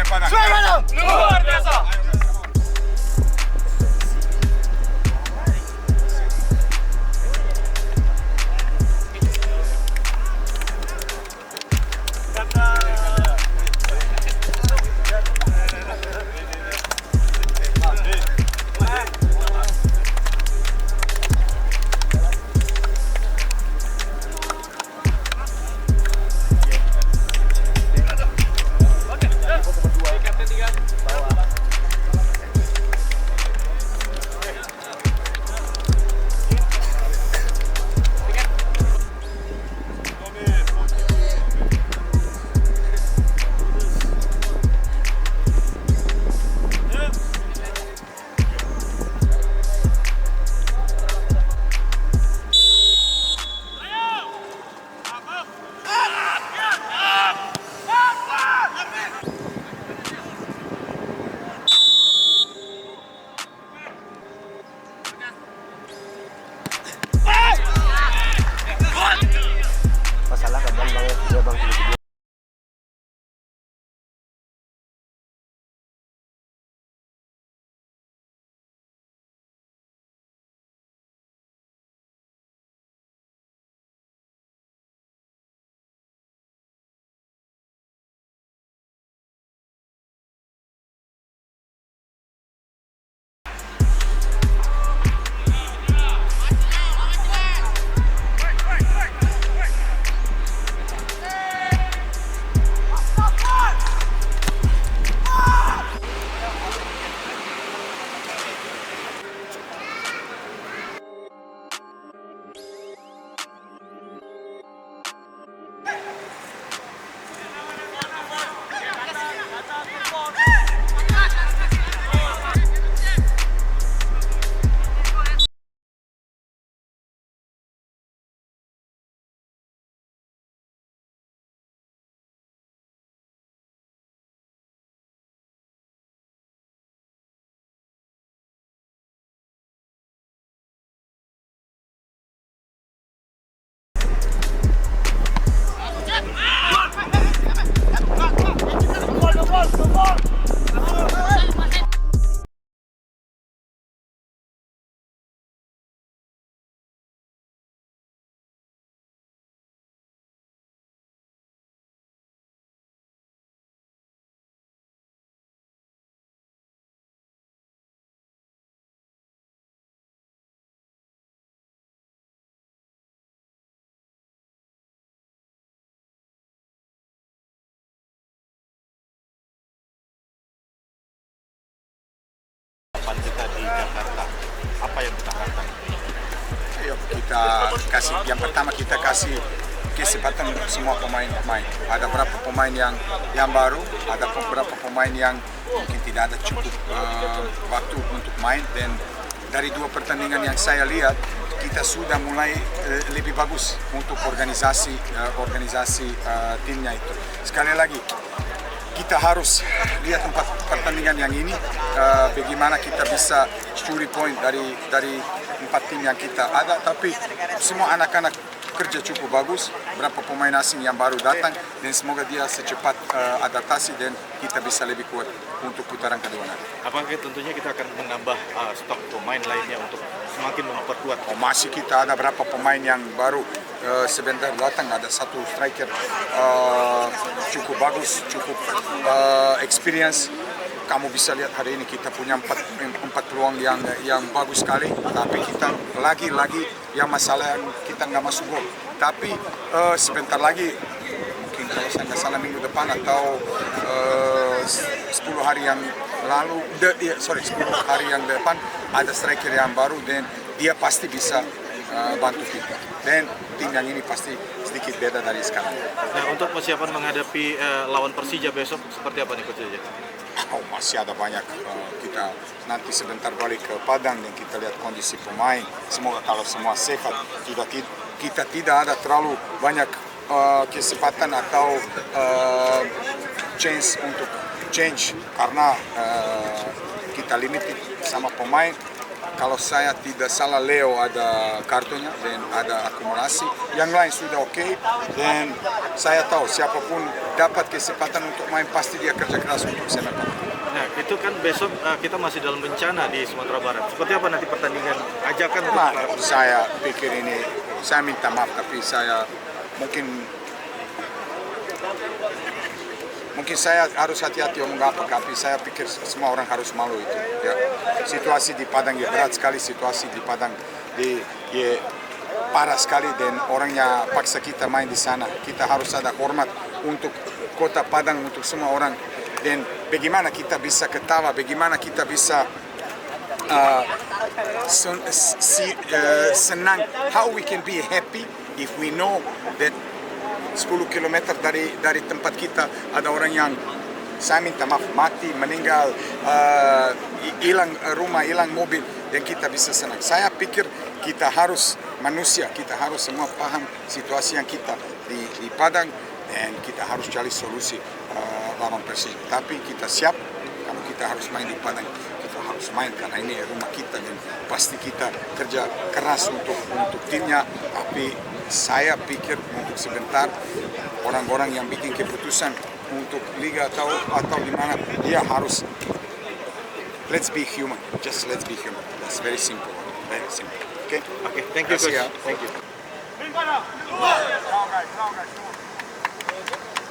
Suaranya luar biasa. kita kasih, yang pertama kita kasih kesempatan untuk semua pemain-pemain. Ada beberapa pemain yang baru, ada beberapa pemain yang mungkin tidak ada cukup waktu untuk main, dan dari 2 pertandingan yang saya lihat kita sudah mulai lebih bagus untuk organisasi timnya itu. Sekali lagi kita harus lihat 4 pertandingan yang ini, bagaimana kita bisa curi poin dari 4 tim yang kita ada, tapi semua anak-anak kerja cukup bagus, berapa pemain asing yang baru datang, dan semoga dia secepat adaptasi dan kita bisa lebih kuat untuk putaran kedua nanti. Apakah tentunya kita akan menambah stok pemain lainnya untuk semakin memperkuat? Masih kita ada berapa pemain yang baru sebentar datang, ada satu striker cukup bagus, cukup experience. Kamu bisa lihat hari ini kita punya 4 peluang yang bagus sekali, tapi kita lagi yang masalah yang kita nggak masuk gol. Tapi sebentar lagi, mungkin kalau saya nggak salah minggu depan atau 10 hari yang lalu, 10 hari yang depan ada striker yang baru, dan dia pasti bisa bantu kita. Dan tim yang ini pasti sedikit beda dari sekarang. Nah, untuk persiapan menghadapi lawan Persija besok seperti apa nih Coach Jaja? Masih ada banyak, kita nanti sebentar balik ke Padang dan kita lihat kondisi pemain. Semoga kalau semua sehat, kita tidak ada terlalu banyak kesempatan atau chance untuk change, karena kita limited sama pemain. Kalau saya tidak salah, Leo ada kartunya dan ada akumulasi. Yang lain sudah oke, dan saya tahu siapapun dapat kesempatan untuk main pasti dia kerja keras untuk sepak. Nah, itu kan besok kita masih dalam bencana di Sumatera Barat. Seperti apa nanti pertandingan? Ajakan untuk saya pikir ini, saya minta maaf, tapi saya mungkin saya harus hati-hati ngomong apa, tapi saya pikir semua orang harus malu itu. Ya. Situasi di Padang ya berat sekali, situasi di Padang ya parah sekali, dan orangnya paksa kita main di sana. Kita harus ada hormat untuk kota Padang, untuk semua orang, dan bagaimana kita bisa ketawa, bagaimana kita bisa senang, how we can be happy if we know that 10 km dari tempat kita ada orang yang, saya minta maaf, mati, meninggal, hilang rumah, hilang mobil, dan kita bisa senang. Saya pikir kita harus manusia, kita harus semua paham situasi yang kita di Padang, dan kita harus cari solusi lawan Persija. Tapi kita siap, kalau kita harus main di Padang, kita harus main karena ini rumah kita, dan pasti kita kerja keras untuk timnya. Tapi saya pikir untuk sebentar orang-orang yang bikin keputusan untuk liga atau di mana, dia harus let's be human, just let's be human. That's very simple, very simple. Okay, thank you, Coach. Ya. Thank you.